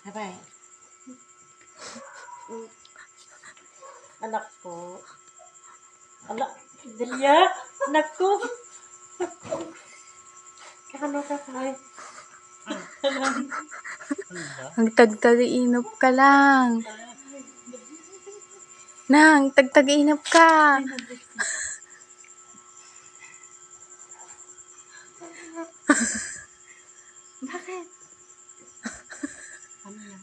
Sabay. Anak ko. Anak, Delia, anak ko. Kano ka kay? Ang tagtag-inop ka lang. Nang, tagtag-inop ka. Bakit? Ano yan?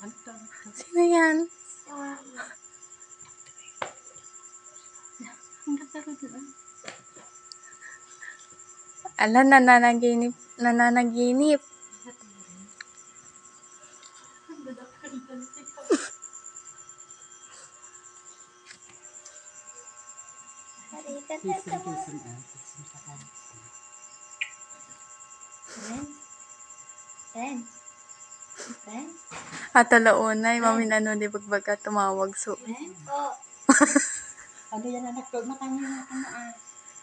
Ano to? Sino yan? Ang gagaro doon. Ala, nananaginip. Nananaginip. Kising. Friends? At alaunay, mamin ano, di bagbaga tumawag so. Ano yan anak ko? Matangin natin na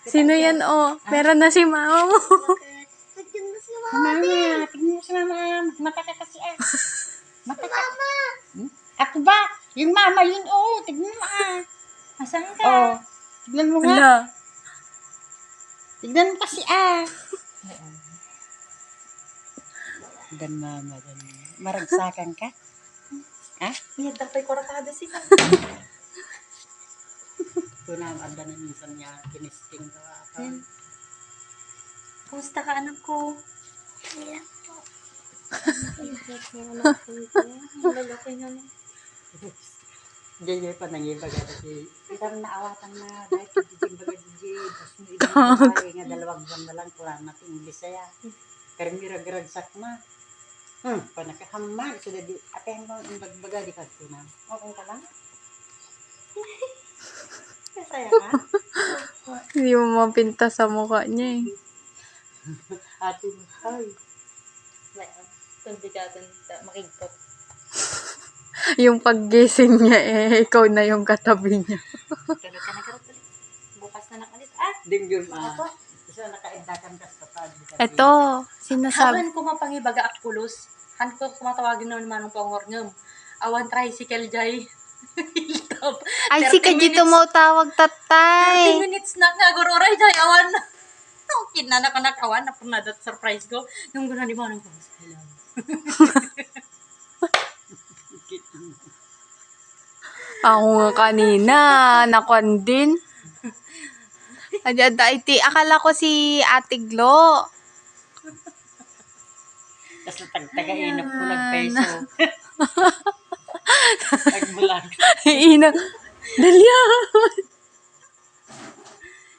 Sino yan oh? Meron na si mama mo. Tignan mo si mama. Tignan mo si mama. Mata ka kasi Mata ka. Mama. Ako ba? Yung mama yun tignan mo Asan ka? Tignan mo nga. Ala. Tignan mo kasi Dan mama. Maragsakan ka? Iya, tapay ko rakada sila. Ito na, anda na minsan niya, kinisting daw ako. Kumusta ka anak ko? Iya po. Lalaki na niya. Diyan pa nangibaga kasi parang naawatan na dahil diyan baga diyan tapos may ibang nga 2 buwan na lang kulang natin Bisaya. Pero mirag-ragsak na. Panakahamman so di aten mo ang bagbaga di ka na. Okay ka lang? Masaya ka? Hindi mo mapinta sa mukha niya eh. Ate mo, ay. Tundikatan, makigpot. Yung paggising niya eh, ikaw na yung katabi niya. Kalot ka na kalot. Bukas na nakalit. Dingyun Isa nakaindakan ka sa pad. Eto, sinasabi. Awan ko mapangibaga at kulos. Han ko kumatawagin naman manong pangorngam. Awan tricycle jay. Hilltop. Ay, si Kajito mo tawag 30 tatay. minutes na nga gururay jay awan. Okay na awan na puna that surprise ko. Nung guna di manong pangorngam. Ako nga kanina, nakwan din. Akala ko si Ate Glo. Tapos tagtagainap ko lang peso. Nagbulag. Dalia!